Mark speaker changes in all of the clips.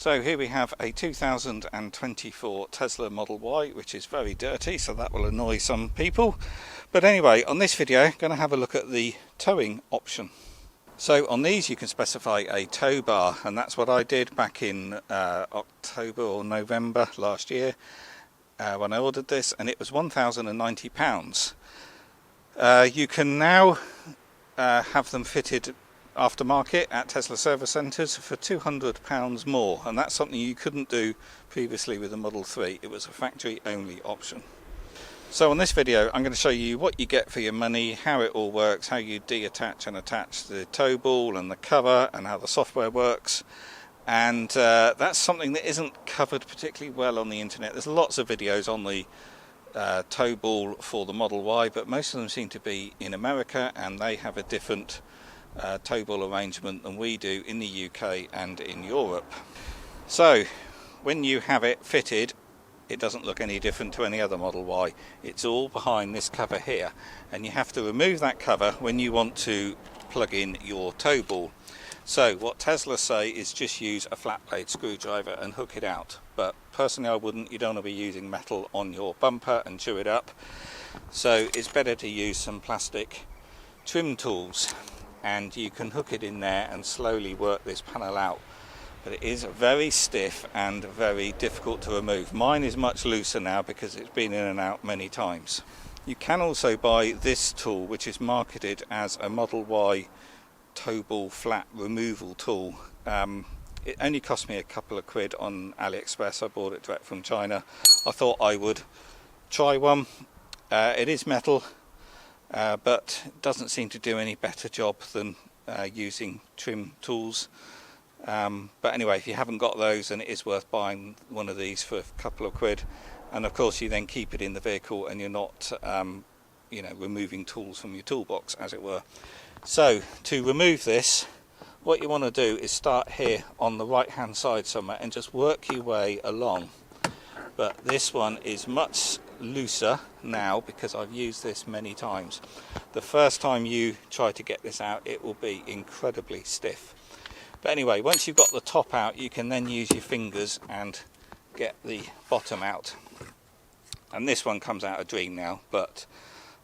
Speaker 1: So here we have a 2024 Tesla Model Y, which is very dirty, so that will annoy some people. But anyway, on this video, I'm going to have a look at the towing option. So on these you can specify a tow bar, and that's what I did back in October or November last year when I ordered this, and it was £1,090. You can now have them fitted aftermarket at Tesla service centres for £200 more, and that's something you couldn't do previously with the Model 3. It was a factory only option. So on this video I'm going to show you what you get for your money, how it all works, how you deattach and attach the tow ball and the cover, and how the software works. And that's something that isn't covered particularly well on the internet. There's lots of videos on the tow ball for the Model Y, but most of them seem to be in America, and they have a different tow ball arrangement than we do in the UK and in Europe. So when you have it fitted, it doesn't look any different to any other Model Y. It's all behind this cover here, and you have to remove that cover when you want to plug in your tow ball. So what Tesla say is just use a flat blade screwdriver and hook it out, but personally I wouldn't. You don't want to be using metal on your bumper and chew it up, so it's better to use some plastic trim tools, and you can hook it in there and slowly work this panel out. But it is very stiff and very difficult to remove. Mine is much looser now because it's been in and out many times. You can also buy this tool, which is marketed as a Model Y tow ball flat removal tool. It only cost me a couple of quid on AliExpress. I bought it direct from China. I thought I would try one. It is metal, but it doesn't seem to do any better job than using trim tools. But anyway, if you haven't got those, then it is worth buying one of these for a couple of quid. And of course you then keep it in the vehicle, and you're not removing tools from your toolbox, as it were. So to remove this, what you want to do is start here on the right hand side somewhere and just work your way along. But this one is much looser now because I've used this many times. The first time you try to get this out, it will be incredibly stiff. But anyway, once you've got the top out, you can then use your fingers and get the bottom out. And this one comes out a dream now, but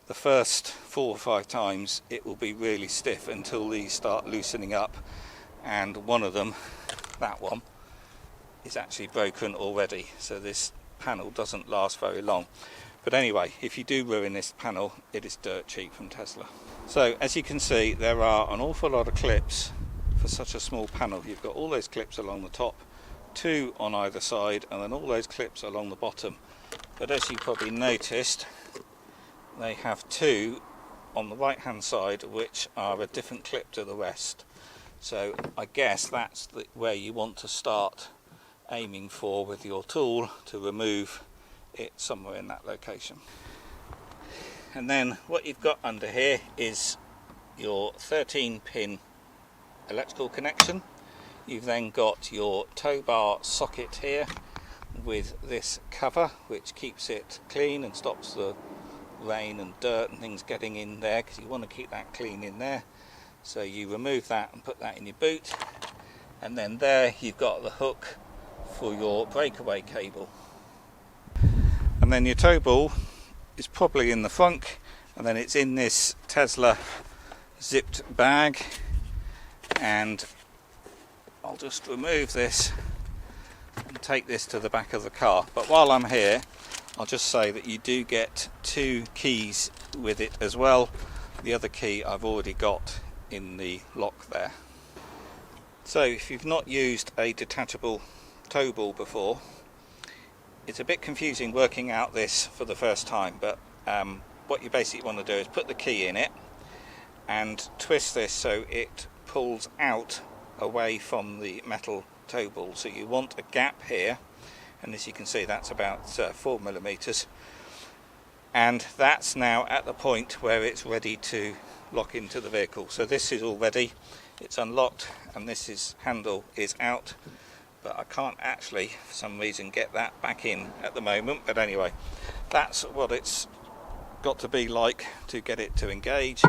Speaker 1: the first 4 or 5 times it will be really stiff until these start loosening up. And one of them, that one, is actually broken already, so this panel doesn't last very long. But anyway, if you do ruin this panel, it is dirt cheap from Tesla. So as you can see, there are an awful lot of clips for such a small panel. You've got all those clips along the top, 2 on either side, and then all those clips along the bottom. But as you probably noticed, they have 2 on the right hand side which are a different clip to the rest. So I guess that's where you want to start aiming for with your tool, to remove it somewhere in that location. And then what you've got under here is your 13-pin electrical connection. You've then got your tow bar socket here with this cover, which keeps it clean and stops the rain and dirt and things getting in there, because you want to keep that clean in there. So you remove that and put that in your boot, and then there you've got the hook for your breakaway cable. And then your tow ball is probably in the front, and then it's in this Tesla zipped bag. And I'll just remove this and take this to the back of the car. But while I'm here, I'll just say that you do get 2 keys with it as well. The other key I've already got in the lock there. So if you've not used a detachable tow ball before, it's a bit confusing working out this for the first time, but what you basically want to do is put the key in it and twist this so it pulls out away from the metal tow ball. So you want a gap here, and as you can see, that's about 4 millimeters, and that's now at the point where it's ready to lock into the vehicle. So this is all ready, it's unlocked, and this handle is out, but I can't actually for some reason get that back in at the moment. But anyway, that's what it's got to be like to get it to engage.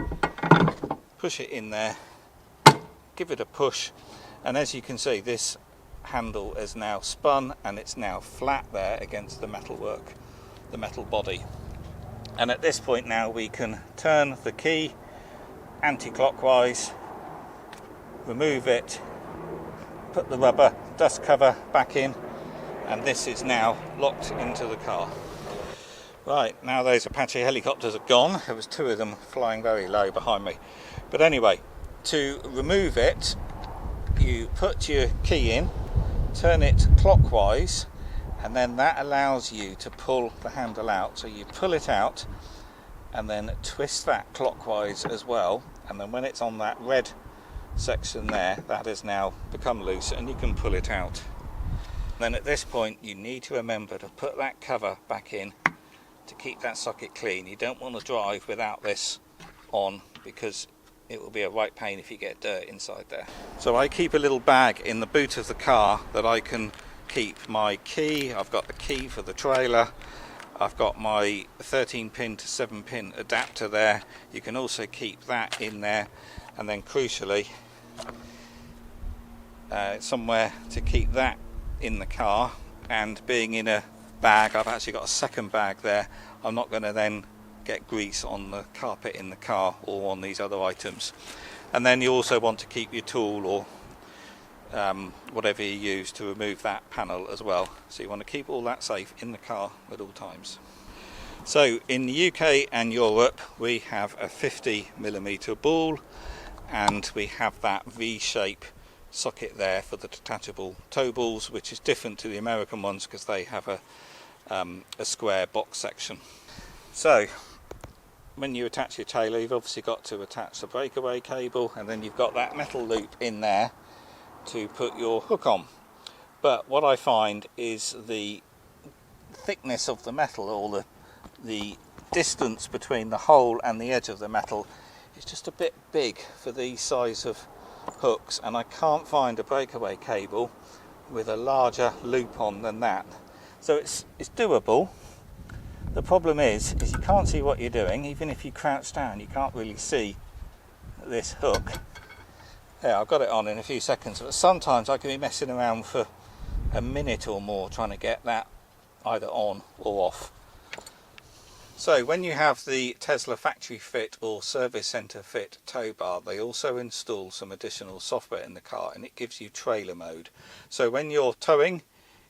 Speaker 1: Push it in there, give it a push, and as you can see, this handle is now spun and it's now flat there against the metalwork, the metal body. And at this point now we can turn the key anti-clockwise, remove it, put the rubber dust cover back in, and this is now locked into the car. Right, now those Apache helicopters are gone. There was 2 of them flying very low behind me. But anyway, to remove it, you put your key in, turn it clockwise, and then that allows you to pull the handle out. So you pull it out and then twist that clockwise as well, and then when it's on that red section there, that has now become loose and you can pull it out. Then at this point you need to remember to put that cover back in to keep that socket clean. You don't want to drive without this on, because it will be a right pain if you get dirt inside there. So I keep a little bag in the boot of the car that I can keep my key. I've got the key for the trailer, I've got my 13 pin to 7 pin adapter there. You can also keep that in there, and then crucially somewhere to keep that in the car. And being in a bag, I've actually got a second bag there. I'm not going to then get grease on the carpet in the car or on these other items. And then you also want to keep your tool or whatever you use to remove that panel as well. So you want to keep all that safe in the car at all times. So in the UK and Europe we have a 50mm ball, and we have that V-shape socket there for the detachable tow balls, which is different to the American ones because they have a square box section. So when you attach your trailer, you've obviously got to attach the breakaway cable, and then you've got that metal loop in there to put your hook on. But what I find is the thickness of the metal, or the distance between the hole and the edge of the metal, is just a bit big for these size of hooks, and I can't find a breakaway cable with a larger loop on than that. So it's doable. The problem is you can't see what you're doing. Even if you crouch down, you can't really see this hook. Yeah, I've got it on in a few seconds, but sometimes I can be messing around for a minute or more trying to get that either on or off. So when you have the Tesla factory fit or service centre fit tow bar, they also install some additional software in the car, and it gives you trailer mode. So when you're towing,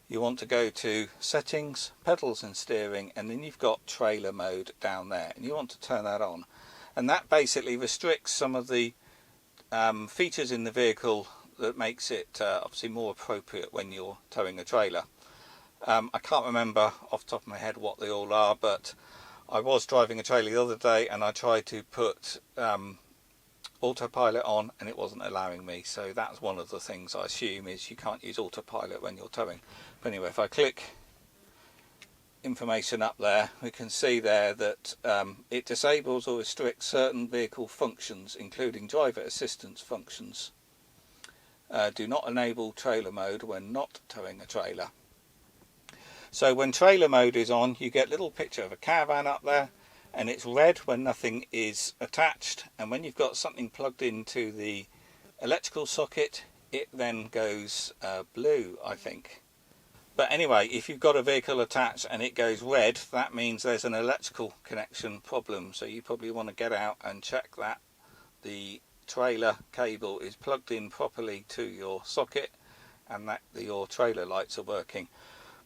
Speaker 1: you want to go to settings, pedals and steering, and then you've got trailer mode down there, and you want to turn that on. And that basically restricts some of the features in the vehicle that makes it obviously more appropriate when you're towing a trailer. I can't remember off the top of my head what they all are, but I was driving a trailer the other day and I tried to put autopilot on and it wasn't allowing me. So that's one of the things I assume is you can't use autopilot when you're towing. But anyway, if I click information up there, we can see there that it disables or restricts certain vehicle functions, including driver assistance functions. Do not enable trailer mode when not towing a trailer. So when trailer mode is on, you get a little picture of a caravan up there, and it's red when nothing is attached, and when you've got something plugged into the electrical socket, it then goes blue, I think. But anyway, if you've got a vehicle attached and it goes red, that means there's an electrical connection problem. So you probably want to get out and check that the trailer cable is plugged in properly to your socket and that your trailer lights are working.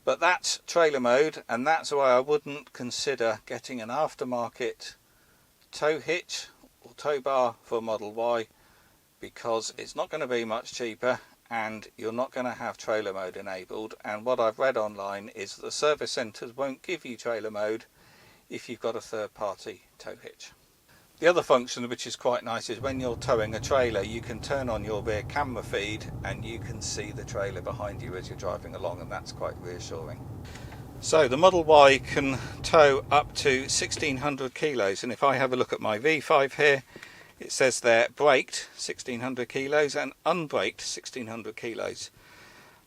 Speaker 1: But that's trailer mode, and that's why I wouldn't consider getting an aftermarket tow hitch or tow bar for Model Y, because it's not going to be much cheaper and you're not going to have trailer mode enabled. And what I've read online is that the service centres won't give you trailer mode if you've got a third-party tow hitch. The other function, which is quite nice, is when you're towing a trailer, you can turn on your rear camera feed and you can see the trailer behind you as you're driving along, and that's quite reassuring. So the Model Y can tow up to 1600 kilos, and if I have a look at my V5 here, it says there braked 1600 kilos and unbraked 1600 kilos.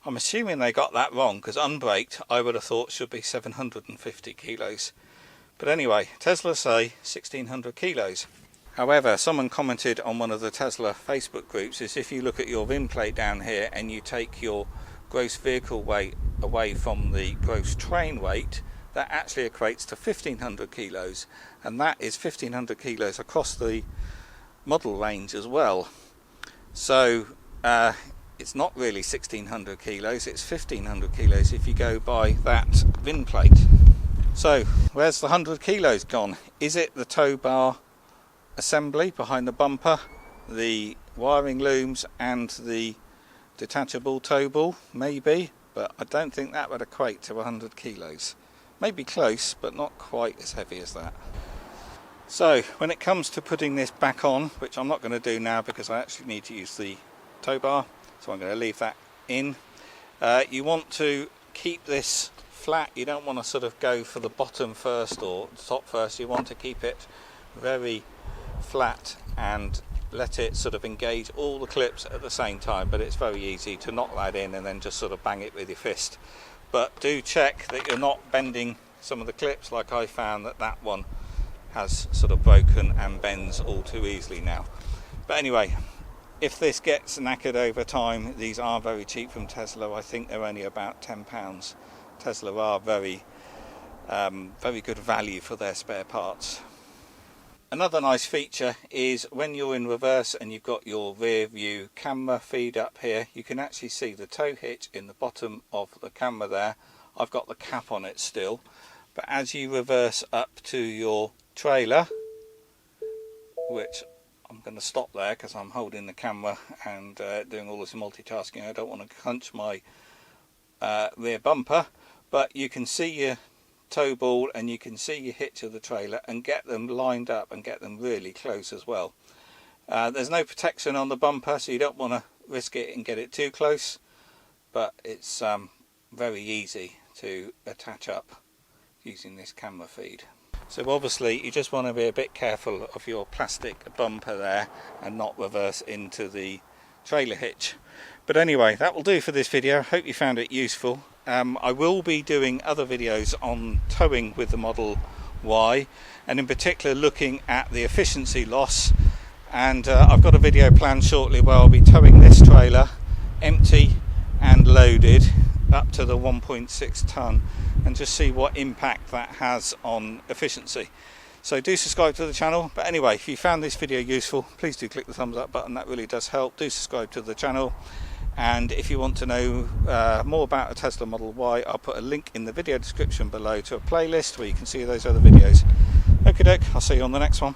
Speaker 1: I'm assuming they got that wrong, because unbraked I would have thought should be 750 kilos. But anyway, Tesla say 1600 kilos. However, someone commented on one of the Tesla Facebook groups is if you look at your VIN plate down here and you take your gross vehicle weight away from the gross train weight, that actually equates to 1500 kilos, and that is 1500 kilos across the model range as well. So it's not really 1600 kilos, it's 1500 kilos if you go by that VIN plate. So where's the 100 kilos gone? Is it the tow bar assembly behind the bumper, the wiring looms and the detachable tow ball? Maybe, but I don't think that would equate to 100 kilos. Maybe close, but not quite as heavy as that. So when it comes to putting this back on, which I'm not going to do now because I actually need to use the tow bar, so I'm going to leave that in. You want to keep this flat. You don't want to sort of go for the bottom first or top first. You want to keep it very flat and let it sort of engage all the clips at the same time, but it's very easy to knock that in and then just sort of bang it with your fist. But do check that you're not bending some of the clips, like I found that one has sort of broken and bends all too easily now. But anyway, if this gets knackered over time, these are very cheap from Tesla. I think they're only about £10. Tesla are very good value for their spare parts. Another nice feature is when you're in reverse and you've got your rear view camera feed up here, you can actually see the tow hitch in the bottom of the camera there. I've got the cap on it still, but as you reverse up to your trailer, which I'm going to stop there because I'm holding the camera and doing all this multitasking. I don't want to crunch my rear bumper, but you can see your tow ball and you can see your hitch of the trailer and get them lined up and get them really close as well. There's no protection on the bumper, so you don't want to risk it and get it too close, but it's very easy to attach up using this camera feed. So obviously you just want to be a bit careful of your plastic bumper there and not reverse into the trailer hitch. But anyway, that will do for this video. Hope you found it useful. I will be doing other videos on towing with the Model Y, and in particular looking at the efficiency loss, and I've got a video planned shortly where I'll be towing this trailer empty and loaded up to the 1.6 ton and just see what impact that has on efficiency. So do subscribe to the channel. But anyway, if you found this video useful, please do click the thumbs up button, that really does help. Do subscribe to the channel, and if you want to know more about a Tesla Model Y, I'll put a link in the video description below to a playlist where you can see those other videos. Okay doke, I'll see you on the next one.